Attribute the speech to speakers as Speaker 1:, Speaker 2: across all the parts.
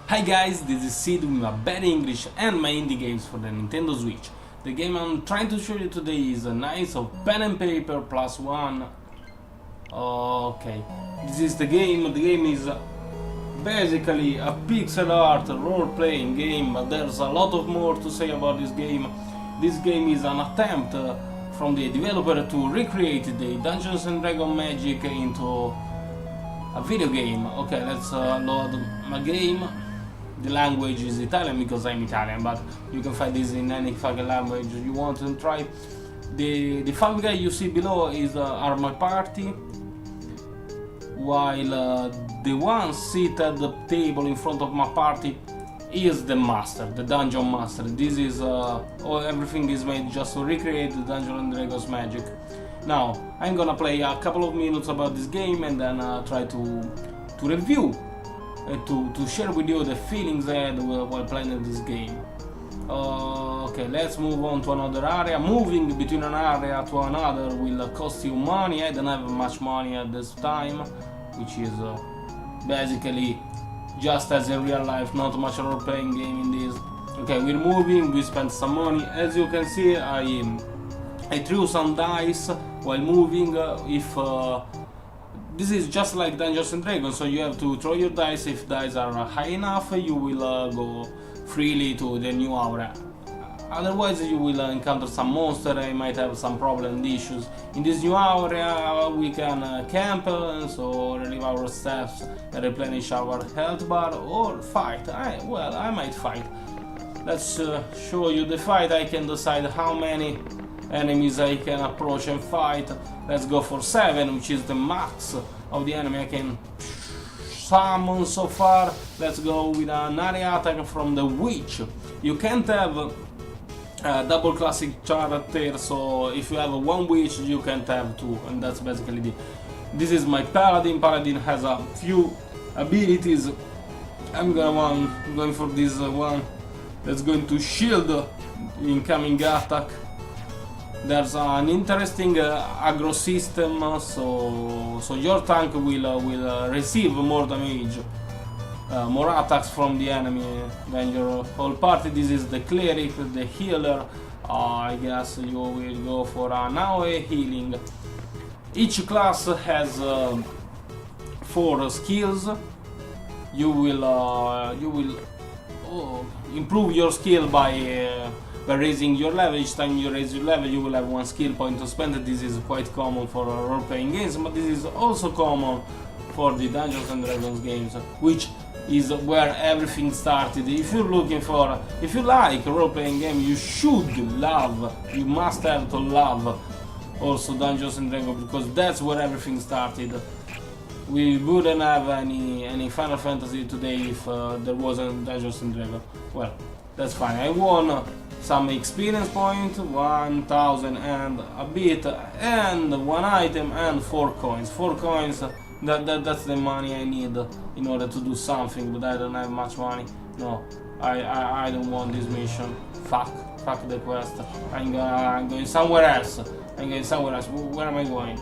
Speaker 1: Hi guys, this is Sid with my bad English and my indie games for the Nintendo Switch. The game I'm trying to show you today is Knights of Pen and Paper +1. Okay, this is the game. The game is basically a pixel art role-playing game, but there's a lot of more to say about this game. This game is an attempt from the developer to recreate the Dungeons and Dragons magic into a video game. Okay, let's load my game. The language is Italian because I'm Italian, but you can find this in any fucking language you want to try. The five guys you see below are my party, while the one seated at the table in front of my party is the master, the dungeon master. This is everything is made just to recreate the Dungeons and Dragons magic. Now I'm gonna play a couple of minutes about this game and then try to review. To share with you the feelings I had while playing this game. Okay, let's move on to another area. Moving between an area to another will cost you money. I don't have much money at this time, which is basically just as in real life, not much role-playing game in this. Okay, we're moving, we spent some money. As you can see, I threw some dice while moving. This is just like Dungeons and Dragons, so you have to throw your dice. If dice are high enough, you will go freely to the new area. Otherwise, you will encounter some monster and might have some problem and issues. In this new area, we can camp, so relieve our steps and replenish our health bar, or fight. I might fight. Let's show you the fight. I can decide how many enemies I can approach and fight. Let's go for 7, which is the max of the enemy I can summon so far. Let's go with an area attack from the witch. You can't have double classic character, so if you have one witch you can't have two, and that's basically it. This is my paladin. Paladin has a few abilities. I'm going for this one that's going to shield incoming attack. There's an interesting aggro system, so your tank will receive more damage, more attacks from the enemy than your whole party. This is the cleric, the healer. I guess you will go for an AoE healing. Each class has 4 skills. You will improve your skill by raising your level. Each time you raise your level, you will have 1 skill point to spend. This is quite common for role-playing games, but this is also common for the Dungeons and Dragons games, which is where everything started. If you're looking for, if you like a role-playing game, you must have to love also Dungeons and Dragons, because that's where everything started. We wouldn't have any Final Fantasy today if there wasn't Dungeons and Dragons. Well, that's fine. I won some experience point, 1000 and a bit, and 1 item and 4 coins. 4 coins, that's the money I need in order to do something, but I don't have much money. No, I don't want this mission. Fuck the quest. I'm going somewhere else. Where am I going?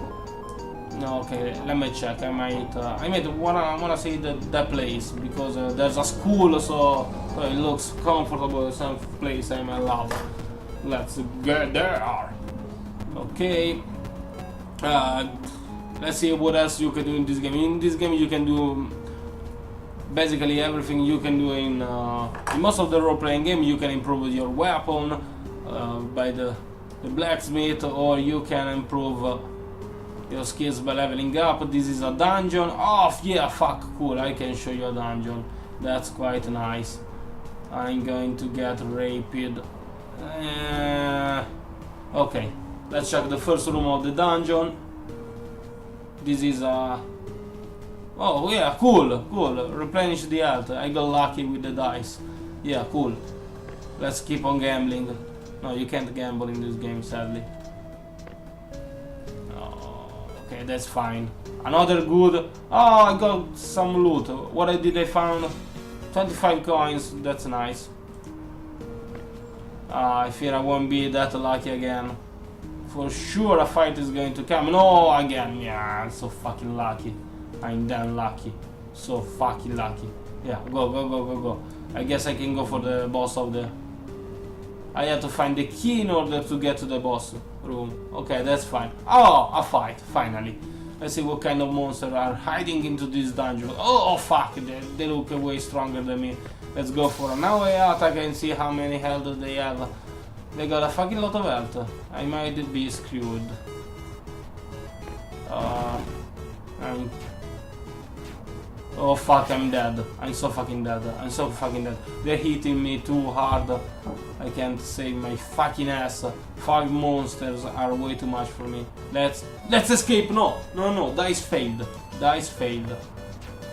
Speaker 1: No, okay, let me check. I might wanna see that place, because there's a school, so it looks comfortable. Some place I might love. Let's get there. Okay. Let's see what else you can do in this game. In this game, you can do basically everything you can do in most of the role-playing game. You can improve your weapon by the blacksmith, or you can improve your skills by leveling up. This is a dungeon. Oh yeah, fuck, cool. I can show you a dungeon. That's quite nice. I'm going to get raped. Okay, let's check the first room of the dungeon. This is a... Oh yeah, cool. Replenish the health. I got lucky with the dice. Yeah, cool. Let's keep on gambling. No, you can't gamble in this game, sadly. Okay, that's fine. Another good... Oh, I got some loot. What I found? 25 coins. That's nice. I fear I won't be that lucky again. For sure a fight is going to come. No, again. Yeah, I'm so fucking lucky. I'm damn lucky. So fucking lucky. Yeah, go. I guess I can go for the boss of the... I have to find the key in order to get to the boss room. Okay, that's fine. Oh, a fight, finally. Let's see what kind of monsters are hiding into this dungeon. Oh fuck, they look way stronger than me. Let's go for an away attack and see how many health they have. They got a fucking lot of health. I might be screwed. Oh fuck, I'm dead. I'm so fucking dead. They're hitting me too hard. I can't save my fucking ass. 5 monsters are way too much for me. Let's escape. No, dice failed.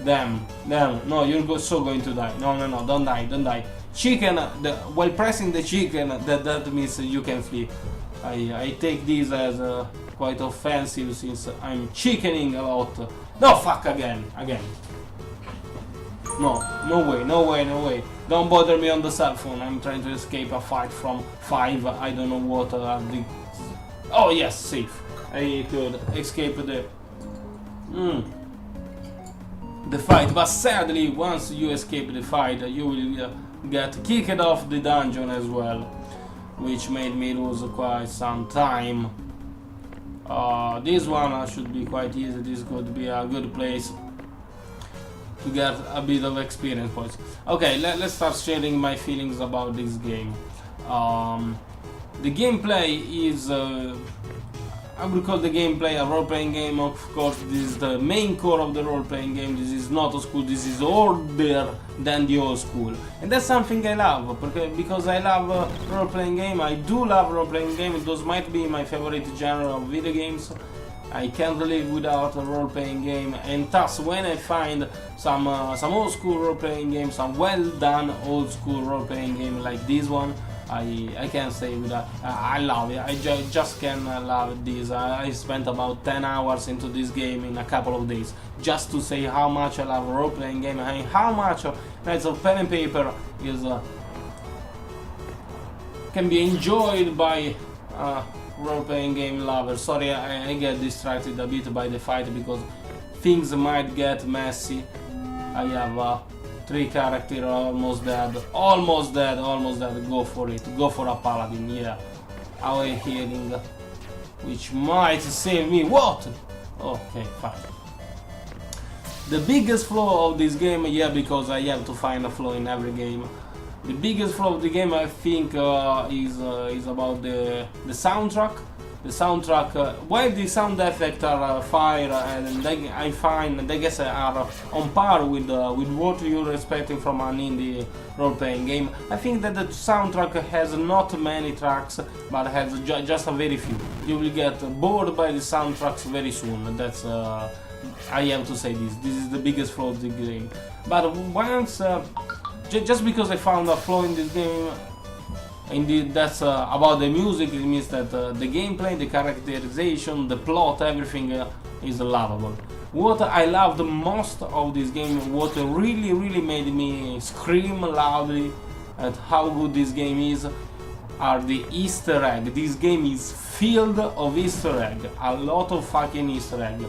Speaker 1: Damn, no, you're so going to die. No, don't die. Chicken, while pressing the chicken, that means you can flee. I take this as quite offensive since I'm chickening a lot. No, fuck, again. No way. Don't bother me on the cell phone. I'm trying to escape a fight from 5. I don't know what are the... Oh yes, safe. I could escape the fight, but sadly, once you escape the fight, you will get kicked off the dungeon as well, which made me lose quite some time. This one should be quite easy. This could be a good place to get a bit of experience points. Okay, let's start sharing my feelings about this game. The gameplay is... I would call the gameplay a role-playing game. Of course, this is the main core of the role-playing game. This is not old school, this is older than the old school. And that's something I love, because I love role-playing game. I do love role-playing game. Those might be my favorite genre of video games. I can't live without a role-playing game, and thus when I find some old school role-playing game, some well-done old school role-playing game like this one, I can't say without. I love it. I just can love this. I spent about 10 hours into this game in a couple of days, just to say how much I love a role-playing game and how much Knights of Pen and Paper is can be enjoyed by role-playing game lovers. Sorry, I get distracted a bit by the fight because things might get messy. I have 3 characters almost dead. Go for it. Go for a paladin, yeah. Away healing, which might save me. What? Okay, fine. The biggest flaw of this game, yeah, because I have to find a flaw in every game. The biggest flaw of the game, I think, is about the soundtrack. The soundtrack, while the sound effects are fire, and I find they guess are on par with what you're expecting from an indie role-playing game. I think that the soundtrack has not many tracks, but has just a very few. You will get bored by the soundtracks very soon. That's I have to say this. This is the biggest flaw of the game. But once, just because I found a flaw in this game. Indeed, that's about the music. It means that the gameplay, the characterization, the plot, everything is lovable. What I loved most of this game, what really made me scream loudly at how good this game is, are the Easter egg. This game is filled of Easter egg, a lot of fucking Easter egg.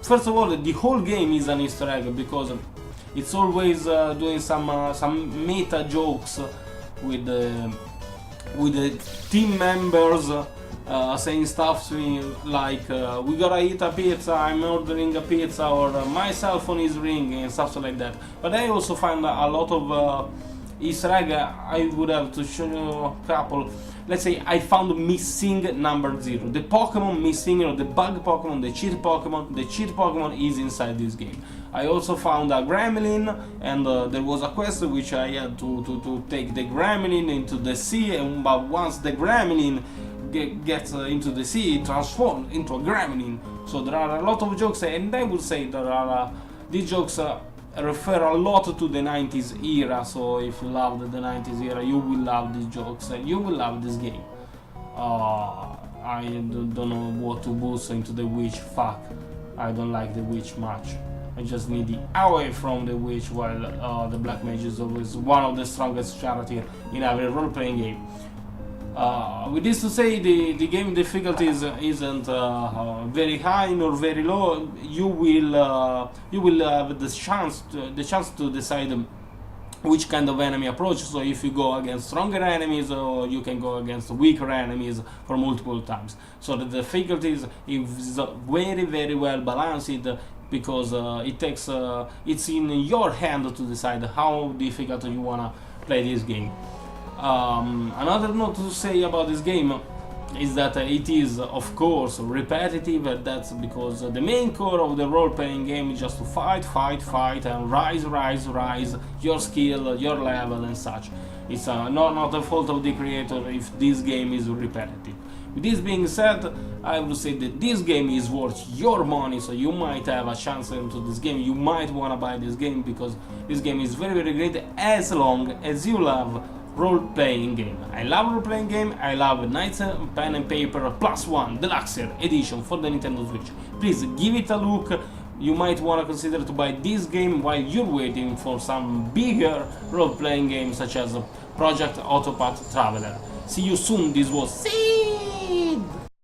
Speaker 1: First of all, the whole game is an Easter egg because it's always doing some meta jokes with the team members saying stuff to me like we gotta eat a pizza, I'm ordering a pizza, or my cell phone is ringing and stuff like that. But I also find a lot of Easter egg. I would have to show you a couple. Let's say I found missing number 0. The Pokemon missing, the bug Pokemon, the cheat Pokemon. The cheat Pokemon is inside this game. I also found a Gremlin, and there was a quest which I had to take the Gremlin into the sea, but once the Gremlin gets into the sea, it transforms into a Gremlin. So there are a lot of jokes, and I would say there are these jokes refer a lot to the 90s era, so if you loved the 90s era, you will love these jokes and you will love this game. I don't know what to boost into the witch. Fuck, I don't like the witch much. I just need the away from the witch, while the black mage is always one of the strongest characters in every role-playing game. With this to say, the game difficulty isn't very high nor very low. You will have the chance to decide which kind of enemy approach. So if you go against stronger enemies, or you can go against weaker enemies for multiple times. So the difficulty is very well balanced, because it's in your hand to decide how difficult you wanna play this game. Another note to say about this game is that it is, of course, repetitive, and that's because the main core of the role-playing game is just to fight, and rise your skill, your level, and such. It's not the fault of the creator if this game is repetitive. With this being said, I would say that this game is worth your money, so you might have a chance into this game. You might wanna buy this game, because this game is very great, as long as you love role-playing game. I love role-playing game. I love Knights of Pen and Paper +1 Deluxier edition for the Nintendo Switch. Please give it a look. You might want to consider to buy this game while you're waiting for some bigger role-playing games such as Project Autopath Traveler. See you soon. This was SID!